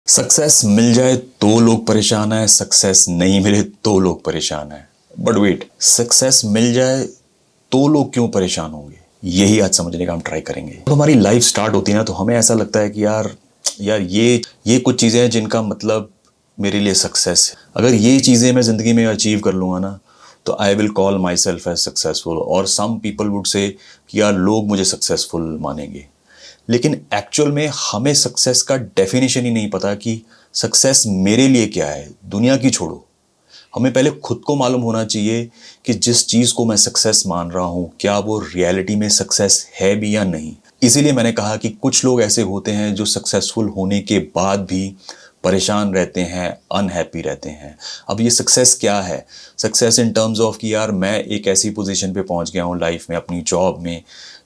Success मिल जाए तो लोग परेशान है, सक्सेस नहीं मिले तो लोग परेशान है। बट वेट, सक्सेस मिल जाए तो लोग क्यों परेशान होंगे, यही आज समझने का हम ट्राई करेंगे। तो हमारी लाइफ स्टार्ट होती है ना, तो हमें ऐसा लगता है कि यार यार ये कुछ चीज़ें हैं जिनका मतलब मेरे लिए सक्सेस है। अगर ये चीज़ें मैं ज़िंदगी में अचीव कर लूँगा ना, तो I will call myself as successful. और सम पीपल वुड से कि यार लोग मुझे सक्सेसफुल मानेंगे। लेकिन एक्चुअल में हमें सक्सेस का डेफिनेशन ही नहीं पता कि सक्सेस मेरे लिए क्या है। दुनिया की छोड़ो, हमें पहले खुद को मालूम होना चाहिए कि जिस चीज़ को मैं सक्सेस मान रहा हूँ, क्या वो रियलिटी में सक्सेस है भी या नहीं। इसीलिए मैंने कहा कि कुछ लोग ऐसे होते हैं जो सक्सेसफुल होने के बाद भी परेशान रहते हैं, अनहैप्पी रहते हैं। अब ये सक्सेस क्या है? सक्सेस इन टर्म्स ऑफ कि यार मैं एक ऐसी पोजीशन पे पहुंच गया हूँ लाइफ में, अपनी जॉब में,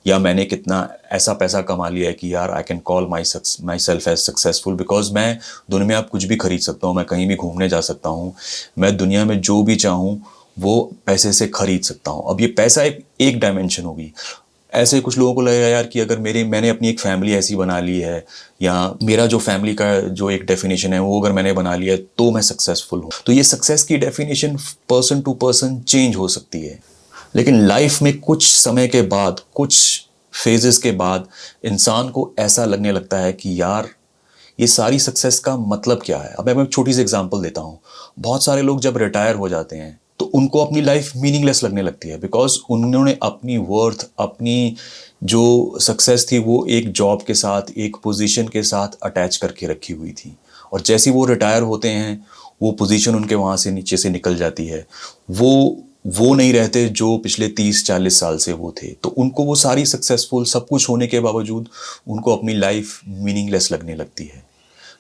या मैंने कितना ऐसा पैसा कमा लिया है कि यार I can call myself as successful. Because मैं दुनिया में आप कुछ भी खरीद सकता हूँ, मैं कहीं भी घूमने जा सकता हूँ, मैं दुनिया में जो भी चाहूँ वो पैसे से खरीद सकता हूँ। अब ये पैसा एक डायमेंशन होगी। ऐसे कुछ लोगों को लगेगा यार कि अगर मैंने अपनी एक फैमिली ऐसी बना ली है, या मेरा जो फैमिली का जो एक डेफिनेशन है वो अगर मैंने बना लिया है तो मैं सक्सेसफुल हूँ। तो ये सक्सेस की definition person to person change हो सकती है। लेकिन लाइफ में कुछ समय के बाद, कुछ फेजेस के बाद इंसान को ऐसा लगने लगता है कि यार ये सारी सक्सेस का मतलब क्या है। अब मैं एक छोटी सी एग्जांपल देता हूँ। बहुत सारे लोग जब रिटायर हो जाते हैं तो उनको अपनी लाइफ मीनिंगलेस लगने लगती है, बिकॉज उन्होंने अपनी वर्थ, अपनी जो सक्सेस थी वो एक जॉब के साथ, एक पोजीशन के साथ अटैच करके रखी हुई थी। और जैसे ही वो रिटायर होते हैं वो पोजीशन उनके वहाँ से नीचे से निकल जाती है। वो नहीं रहते जो पिछले 30-40 साल से वो थे। तो उनको वो सारी सक्सेसफुल सब कुछ होने के बावजूद उनको अपनी लाइफ मीनिंगलेस लगने लगती है।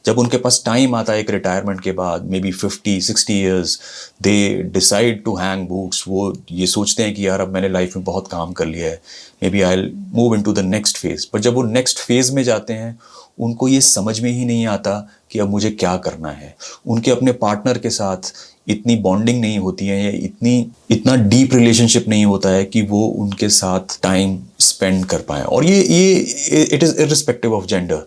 जब उनके पास टाइम आता है एक रिटायरमेंट के बाद, maybe 50-60 years, they decide to hang boots. वो ये सोचते हैं कि यार अब मैंने लाइफ में बहुत काम कर लिया है, maybe I move in to the next phase. पर जब वो नेक्स्ट फेज में जाते हैं उनको ये समझ में ही नहीं आता कि अब मुझे क्या करना है। उनके अपने पार्टनर के साथ इतनी बॉन्डिंग नहीं होती है, या इतना डीप रिलेशनशिप नहीं होता है कि वो उनके साथ टाइम स्पेंड कर पाए। और ये it is irrespective of gender.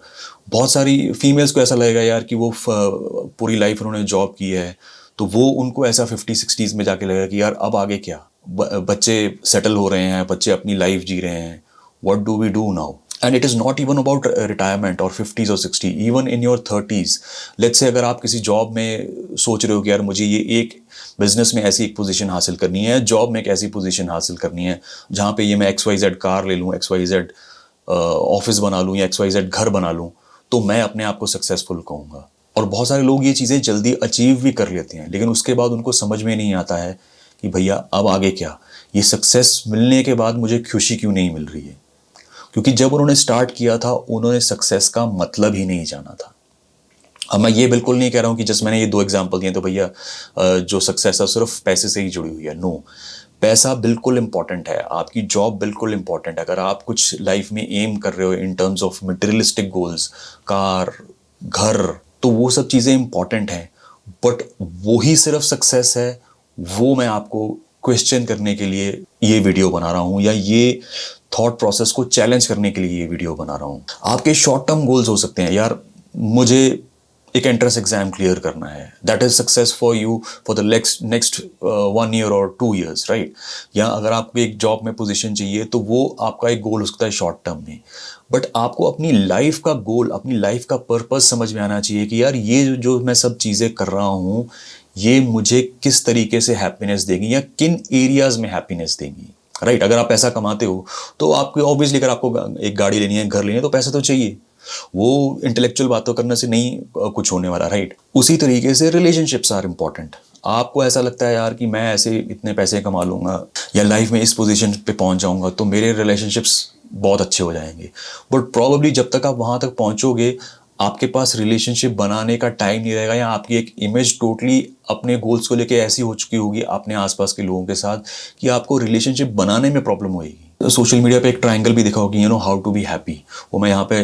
बहुत सारी फीमेल्स को ऐसा लगेगा यार कि वो पूरी लाइफ उन्होंने जॉब की है, तो वो उनको ऐसा 50-60s में जाके लगेगा कि यार अब आगे क्या। बच्चे सेटल हो रहे हैं, बच्चे अपनी लाइफ जी रहे हैं, what do we do now. And it is not even about retirement और 50s और 60, even in your 30s। Let's say अगर आप किसी जॉब में सोच रहे हो कि यार मुझे ये एक बिजनेस में ऐसी एक पोजीशन हासिल करनी है, जॉब में एक ऐसी पोजीशन हासिल करनी है जहाँ पे ये मैं XYZ कार ले लूँ, XYZ ऑफिस बना लूँ, या XYZ घर बना लूँ, तो मैं अपने आप को सक्सेसफुल कहूँगा। और बहुत सारे लोग ये चीज़ें जल्दी अचीव भी कर लेते हैं, लेकिन उसके बाद उनको समझ में नहीं आता है कि भैया अब आगे क्या। ये सक्सेस मिलने के बाद मुझे खुशी क्यों नहीं मिल रही है। क्योंकि जब उन्होंने स्टार्ट किया था उन्होंने सक्सेस का मतलब ही नहीं जाना था। अब मैं ये बिल्कुल नहीं कह रहा हूँ कि जस्ट मैंने ये 2 एग्जांपल दिए तो भैया जो सक्सेस है सिर्फ पैसे से ही जुड़ी हुई है। नो, पैसा बिल्कुल इंपॉर्टेंट है, आपकी जॉब बिल्कुल इंपॉर्टेंट है। अगर आप कुछ लाइफ में एम कर रहे हो in terms of materialistic goals, car, घर, तो वो सब चीज़ें इंपॉर्टेंट हैं। बट वो ही सिर्फ सक्सेस है, वो मैं आपको क्वेश्चन करने के लिए ये वीडियो बना रहा हूँ, या ये थॉट प्रोसेस को चैलेंज करने के लिए ये वीडियो बना रहा हूँ। आपके शॉर्ट टर्म गोल्स हो सकते हैं, यार मुझे एक एंट्रेंस एग्जाम क्लियर करना है, that is success for you for the next 1 year और 2 ईयर्स, राइट। या अगर आपको एक जॉब में पोजीशन चाहिए तो वो आपका एक गोल हो सकता है शॉर्ट टर्म में। बट आपको अपनी लाइफ का गोल, अपनी लाइफ का पर्पस समझ में आना चाहिए कि यार ये जो मैं सब चीज़ें कर रहा हूँ ये मुझे किस तरीके से हैप्पीनेस देगी, या किन एरियाज में हैप्पीनेस देगी, राइट। अगर आप पैसा कमाते हो तो आपको ऑब्वियसली, अगर आपको एक गाड़ी लेनी है, घर लेनी है, तो पैसा तो चाहिए। वो इंटेलेक्चुअल बातों करने से नहीं कुछ होने वाला, राइट। उसी तरीके से रिलेशनशिप्स आर इंपॉर्टेंट। आपको ऐसा लगता है यार कि मैं ऐसे इतने पैसे कमा लूंगा या लाइफ में इस पोजीशन पे पहुंच जाऊंगा तो मेरे रिलेशनशिप्स बहुत अच्छे हो जाएंगे। बट प्रॉब्लली जब तक आप वहां तक पहुंचोगे आपके पास रिलेशनशिप बनाने का टाइम नहीं रहेगा, या आपकी एक इमेज टोटली अपने गोल्स को लेके ऐसी हो चुकी होगी अपने आसपास के लोगों के साथ कि आपको रिलेशनशिप बनाने में प्रॉब्लम होगी। सोशल मीडिया पे एक ट्रायंगल भी दिखा होगी, हाउ टू बी हैप्पी, वो मैं यहाँ पे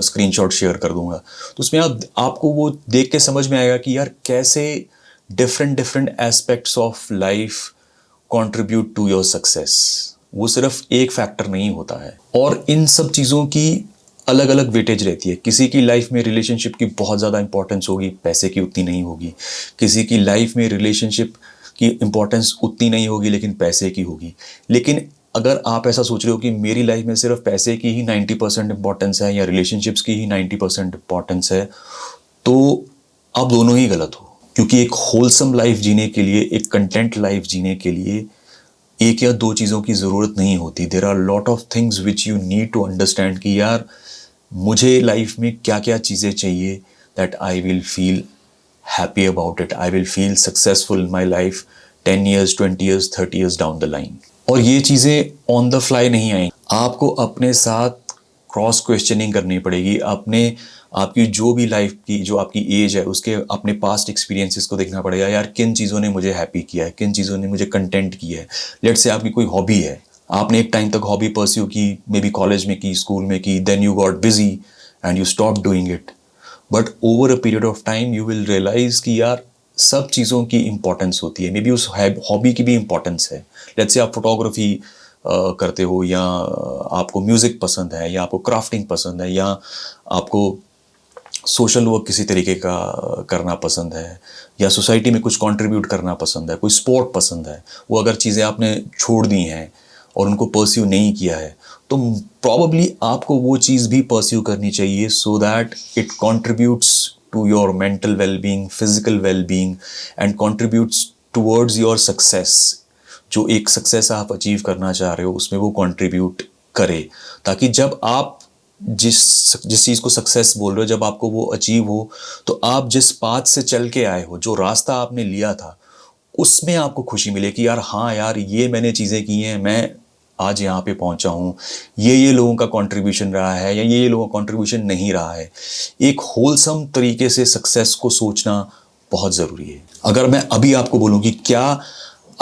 स्क्रीनशॉट शेयर कर दूंगा। तो उसमें आपको वो देख के समझ में आएगा कि यार कैसे different different aspects of life contribute to your success. वो सिर्फ एक फैक्टर नहीं होता है। और इन सब चीज़ों की अलग अलग वेटेज रहती है। किसी की लाइफ में रिलेशनशिप की बहुत ज़्यादा इंपॉर्टेंस होगी, पैसे की उतनी नहीं होगी। किसी की लाइफ में रिलेशनशिप की इंपॉर्टेंस उतनी नहीं होगी लेकिन पैसे की होगी। लेकिन अगर आप ऐसा सोच रहे हो कि मेरी लाइफ में सिर्फ पैसे की ही 90% इंपॉर्टेंस है या रिलेशनशिप्स की ही 90% इंपॉर्टेंस है, तो आप दोनों ही गलत हो। क्योंकि एक होलसम लाइफ जीने के लिए, एक कंटेंट लाइफ जीने के लिए एक या दो चीज़ों की ज़रूरत नहीं होती। There are lot of things which you need to understand कि यार मुझे लाइफ में क्या क्या चीज़ें चाहिए, that I will feel happy about it, I will feel successful in my life 10 years, 20 years, 30 years down the line. और ये चीज़ें ऑन द फ्लाई नहीं आएंगी, आपको अपने साथ क्रॉस क्वेश्चनिंग करनी पड़ेगी। अपने आपकी जो भी लाइफ की जो आपकी एज है उसके अपने पास्ट एक्सपीरियंसेस को देखना पड़ेगा। यार किन चीज़ों ने मुझे हैप्पी किया है, किन चीज़ों ने मुझे कंटेंट किया है। लेट्स से आपकी कोई हॉबी है, आपने एक टाइम तक हॉबी परस्यू की, मे बी कॉलेज में की, स्कूल में की, then you got busy and you stop doing it. But over a period of time you will realise कि यार सब चीज़ों की इंपॉर्टेंस होती है। मे बी उस हॉबी की भी इंपॉर्टेंस है। लेट्स से आप फोटोग्राफी करते हो, या आपको म्यूज़िक पसंद है, या आपको क्राफ्टिंग पसंद है, या आपको सोशल वर्क किसी तरीके का करना पसंद है, या सोसाइटी में कुछ कंट्रीब्यूट करना पसंद है, कोई स्पोर्ट पसंद है। वो अगर चीज़ें आपने छोड़ दी हैं और उनको परस्यू नहीं किया है, तो प्रॉबली आपको वो चीज़ भी परस्यू करनी चाहिए, so that it contributes to your mental wellbeing, physical wellbeing and contributes towards your success. जो एक सक्सेस आप अचीव करना चाह रहे हो उसमें वो कंट्रीब्यूट करे, ताकि जब आप जिस चीज़ को सक्सेस बोल रहे हो, जब आपको वो अचीव हो, तो आप जिस पाथ से चल के आए हो, जो रास्ता आपने लिया था, उसमें आपको खुशी मिले कि यार हाँ यार ये मैंने चीज़ें की हैं, मैं आज यहाँ पे पहुँचा हूँ, ये लोगों का कंट्रीब्यूशन रहा है या ये लोगों का कंट्रीब्यूशन नहीं रहा है। एक होलसम तरीके से सक्सेस को सोचना बहुत ज़रूरी है। अगर मैं अभी आपको बोलूँ कि क्या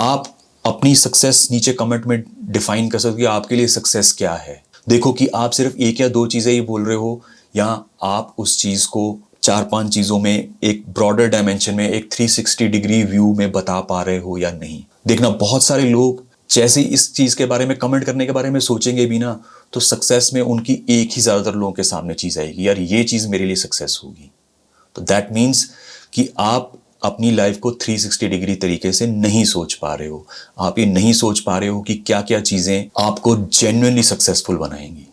आप अपनी सक्सेस नीचे कमेंट में डिफाइन कर सकते हो कि आपके लिए सक्सेस क्या है। देखो कि आप सिर्फ एक या दो चीज़ें ही बोल रहे हो, या आप उस चीज़ को 4-5 चीज़ों में एक ब्रॉडर डायमेंशन में, एक 360 डिग्री व्यू में बता पा रहे हो या नहीं। देखना बहुत सारे लोग जैसे इस चीज़ के बारे में कमेंट करने के बारे में सोचेंगे भी ना, तो सक्सेस में उनकी एक ही ज़्यादातर लोगों के सामने चीज़ आएगी, यार ये चीज़ मेरे लिए सक्सेस होगी। तो दैट मीन्स कि आप अपनी लाइफ को 360 डिग्री तरीके से नहीं सोच पा रहे हो। आप ये नहीं सोच पा रहे हो कि क्या क्या चीज़ें आपको जेन्युइनली सक्सेसफुल बनाएंगी।